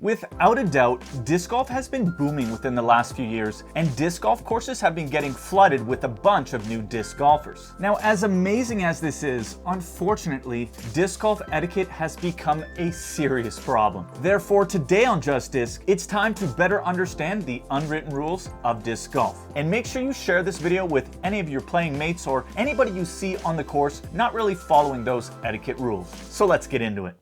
Without a doubt, disc golf has been booming within the last few years, and disc golf courses have been getting flooded with a bunch of new disc golfers. Now, as amazing as this is, unfortunately, disc golf etiquette has become a serious problem. Therefore, today on Just Disc, it's time to better understand the unwritten rules of disc golf. And make sure you share this video with any of your playing mates or anybody you see on the course not really following those etiquette rules. So let's get into it.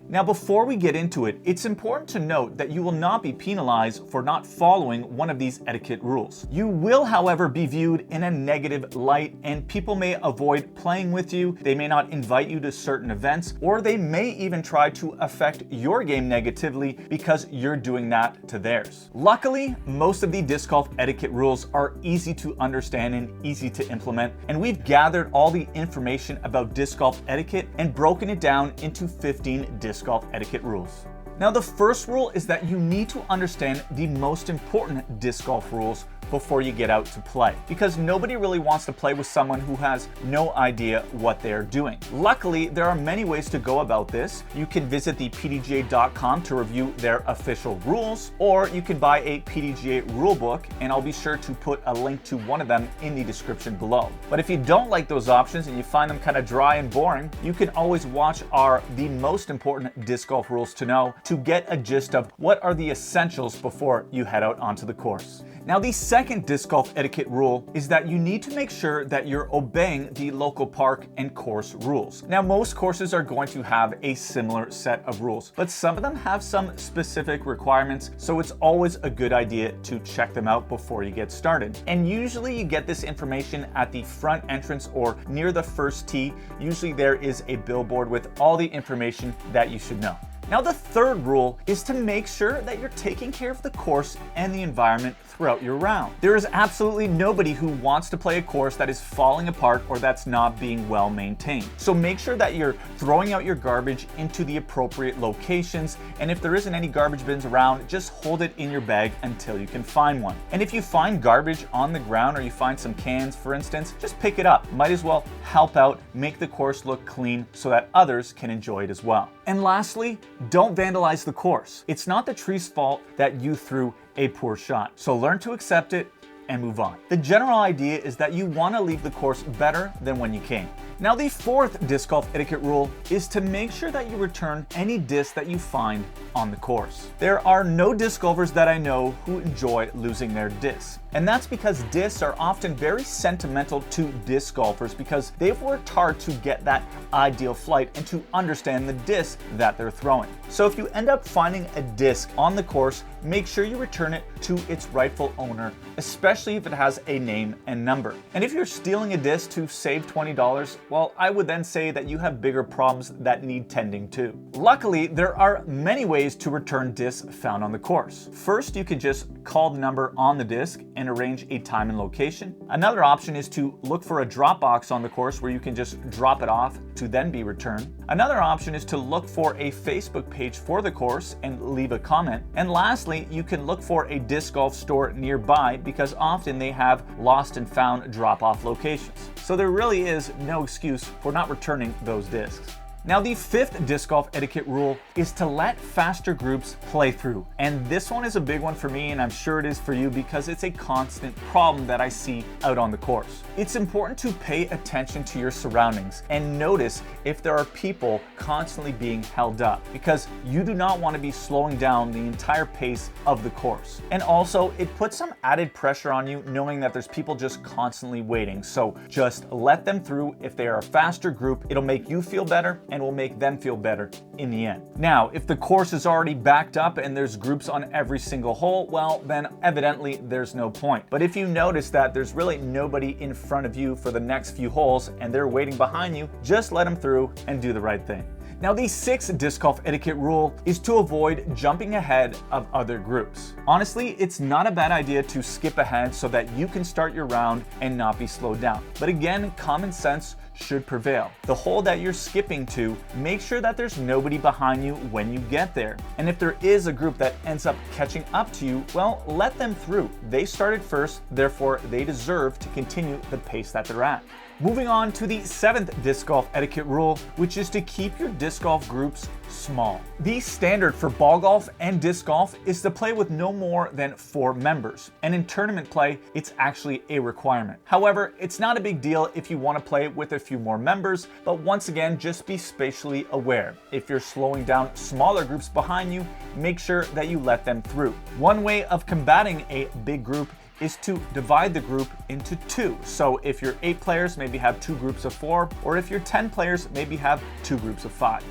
Now, before we get into it, it's important to note that you will not be penalized for not following one of these etiquette rules. You will, however, be viewed in a negative light, and people may avoid playing with you, they may not invite you to certain events, or they may even try to affect your game negatively because you're doing that to theirs. Luckily, most of the disc golf etiquette rules are easy to understand and easy to implement, and we've gathered all the information about disc golf etiquette and broken it down into 15 disc golf etiquette rules. Now, the first rule is that you need to understand the most important disc golf rules before you get out to play, because nobody really wants to play with someone who has no idea what they're doing. Luckily, there are many ways to go about this. You can visit the PDGA.com to review their official rules, or you can buy a PDGA rulebook, and I'll be sure to put a link to one of them in the description below. But if you don't like those options and you find them kind of dry and boring, you can always watch our The Most Important Disc Golf Rules to Know to get a gist of what are the essentials before you head out onto the course. Now, the second disc golf etiquette rule is that you need to make sure that you're obeying the local park and course rules. Now, most courses are going to have a similar set of rules, but some of them have some specific requirements, so it's always a good idea to check them out before you get started. And usually you get this information at the front entrance or near the first tee. Usually there is a billboard with all the information that you should know. Now, the third rule is to make sure that you're taking care of the course and the environment throughout your round. There is absolutely nobody who wants to play a course that is falling apart or that's not being well maintained. So make sure that you're throwing out your garbage into the appropriate locations, and if there isn't any garbage bins around, just hold it in your bag until you can find one. And if you find garbage on the ground or you find some cans, for instance, just pick it up. Might as well help out, make the course look clean so that others can enjoy it as well. And lastly, don't vandalize the course. It's not the tree's fault that you threw a poor shot. So learn to accept it and move on. The general idea is that you want to leave the course better than when you came. Now, the fourth disc golf etiquette rule is to make sure that you return any disc that you find on the course. There are no disc golfers that I know who enjoy losing their discs. And that's because discs are often very sentimental to disc golfers because they've worked hard to get that ideal flight and to understand the disc that they're throwing. So if you end up finding a disc on the course, make sure you return it to its rightful owner, especially if it has a name and number. And if you're stealing a disc to save $20, well, I would then say that you have bigger problems that need tending to. Luckily, there are many ways to return discs found on the course. First, you can just call the number on the disc and arrange a time and location. Another option is to look for a drop box on the course where you can just drop it off to then be returned. Another option is to look for a Facebook page for the course and leave a comment. And lastly, you can look for a disc golf store nearby because often they have lost and found drop-off locations. So there really is no excuse for not returning those discs. Now, the fifth disc golf etiquette rule is to let faster groups play through. And this one is a big one for me, and I'm sure it is for you because it's a constant problem that I see out on the course. It's important to pay attention to your surroundings and notice if there are people constantly being held up, because you do not want to be slowing down the entire pace of the course. And also, it puts some added pressure on you knowing that there's people just constantly waiting. So just let them through. If they are a faster group, it'll make you feel better and will make them feel better in the end. Now, if the course is already backed up and there's groups on every single hole, well, then evidently there's no point. But if you notice that there's really nobody in front of you for the next few holes and they're waiting behind you, just let them through and do the right thing. Now, the sixth disc golf etiquette rule is to avoid jumping ahead of other groups. Honestly, it's not a bad idea to skip ahead so that you can start your round and not be slowed down. But again, common sense should prevail. The hole that you're skipping to, make sure that there's nobody behind you when you get there. And if there is a group that ends up catching up to you, well, let them through. They started first, therefore they deserve to continue the pace that they're at. Moving on to the 7th disc golf etiquette rule, which is to keep your disc golf groups small. The standard for ball golf and disc golf is to play with no more than 4 members, and in tournament play, it's actually a requirement. However, it's not a big deal if you want to play with a few more members, but once again, just be spatially aware. If you're slowing down smaller groups behind you, make sure that you let them through. One way of combating a big group is to divide the group into 2. So if you're 8 players, maybe have 2 groups of 4, or if you're 10 players, maybe have 2 groups of 5.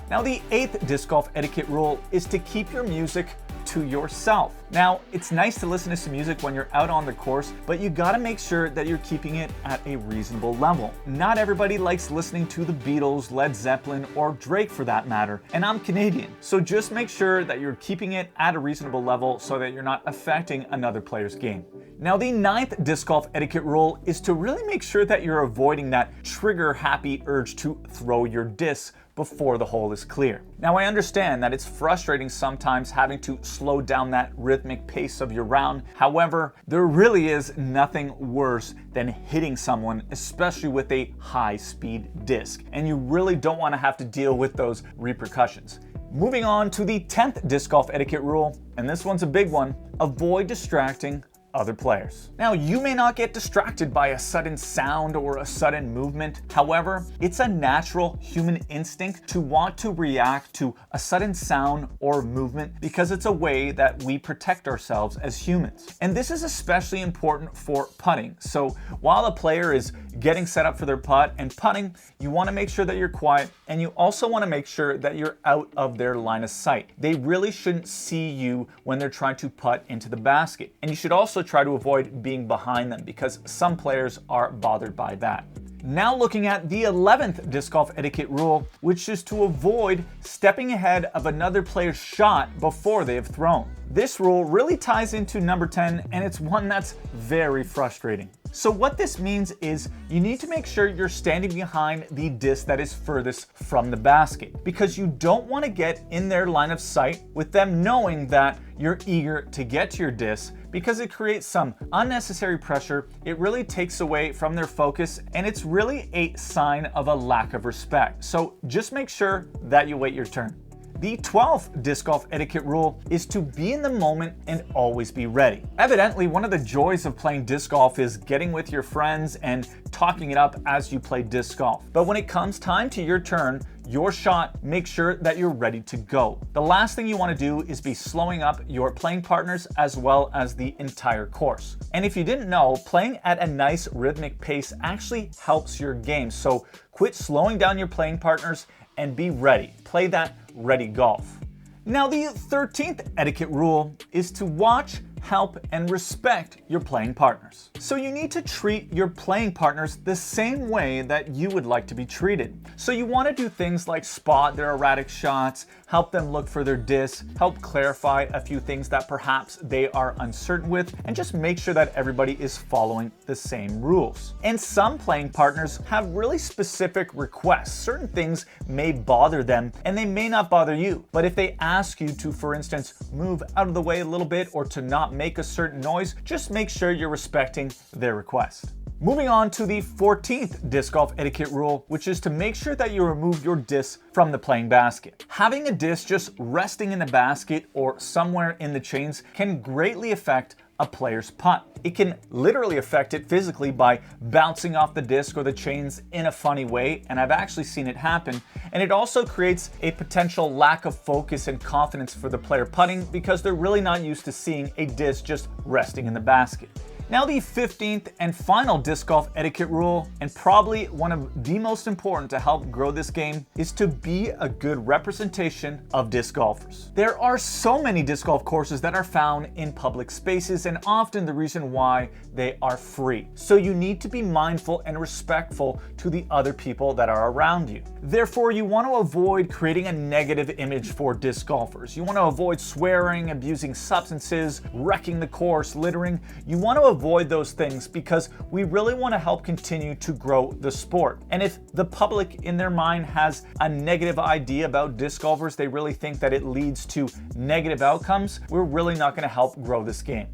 Now, the 8th disc golf etiquette rule is to keep your music to yourself. Now, it's nice to listen to some music when you're out on the course, but you gotta make sure that you're keeping it at a reasonable level. Not everybody likes listening to the Beatles, Led Zeppelin, or Drake for that matter, and I'm Canadian. So just make sure that you're keeping it at a reasonable level so that you're not affecting another player's game. Now, the 9th disc golf etiquette rule is to really make sure that you're avoiding that trigger-happy urge to throw your disc before the hole is clear. Now, I understand that it's frustrating sometimes having to slow down that rhythmic pace of your round. However, there really is nothing worse than hitting someone, especially with a high-speed disc, and you really don't want to have to deal with those repercussions. Moving on to the 10th disc golf etiquette rule, and this one's a big one: avoid distracting other players. Now, you may not get distracted by a sudden sound or a sudden movement. However, it's a natural human instinct to want to react to a sudden sound or movement because it's a way that we protect ourselves as humans. And this is especially important for putting. So while a player is getting set up for their putt and putting, you want to make sure that you're quiet, and you also want to make sure that you're out of their line of sight. They really shouldn't see you when they're trying to putt into the basket. And you should also try to avoid being behind them because some players are bothered by that. Now, looking at the 11th disc golf etiquette rule, which is to avoid stepping ahead of another player's shot before they have thrown. This rule really ties into number 10, and it's one that's very frustrating. So what this means is you need to make sure you're standing behind the disc that is furthest from the basket, because you don't want to get in their line of sight with them knowing that you're eager to get to your disc, because it creates some unnecessary pressure. It really takes away from their focus, and it's really a sign of a lack of respect. So just make sure that you wait your turn. The 12th disc golf etiquette rule is to be in the moment and always be ready. Evidently, one of the joys of playing disc golf is getting with your friends and talking it up as you play disc golf. But when it comes time to your turn, your shot, make sure that you're ready to go. The last thing you want to do is be slowing up your playing partners as well as the entire course. And if you didn't know, playing at a nice rhythmic pace actually helps your game. So quit slowing down your playing partners and be ready. Play that ready golf. Now, the 13th etiquette rule is to watch, help, and respect your playing partners. So you need to treat your playing partners the same way that you would like to be treated. So you want to do things like spot their erratic shots, help them look for their disc, help clarify a few things that perhaps they are uncertain with, and just make sure that everybody is following the same rules. And some playing partners have really specific requests. Certain things may bother them and they may not bother you. But if they ask you to, for instance, move out of the way a little bit or to not make a certain noise, just make sure you're respecting their request. Moving on to the 14th disc golf etiquette rule, which is to make sure that you remove your disc from the playing basket. Having a disc just resting in the basket or somewhere in the chains can greatly affect a player's putt. It can literally affect it physically by bouncing off the disc or the chains in a funny way, and I've actually seen it happen. And it also creates a potential lack of focus and confidence for the player putting because they're really not used to seeing a disc just resting in the basket. Now, the 15th and final disc golf etiquette rule, and probably one of the most important to help grow this game, is to be a good representation of disc golfers. There are so many disc golf courses that are found in public spaces, and often the reason why they are free. So you need to be mindful and respectful to the other people that are around you. Therefore, you want to avoid creating a negative image for disc golfers. You want to avoid swearing, abusing substances, wrecking the course, littering. You want to avoid those things because we really want to help continue to grow the sport. And if the public in their mind has a negative idea about disc golfers, they really think that it leads to negative outcomes, we're really not going to help grow this game.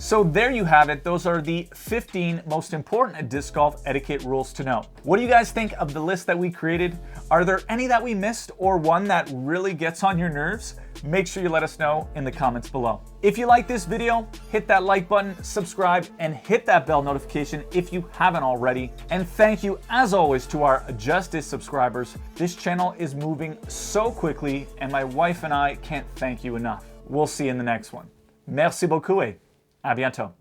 So there you have it. Those are the 15 most important disc golf etiquette rules to know. What do you guys think of the list that we created? Are there any that we missed or one that really gets on your nerves? Make sure you let us know in the comments below. If you like this video, hit that like button, subscribe, and hit that bell notification if you haven't already. And thank you, as always, to our Justice subscribers. This channel is moving so quickly, and my wife and I can't thank you enough. We'll see you in the next one. Merci beaucoup et à bientôt.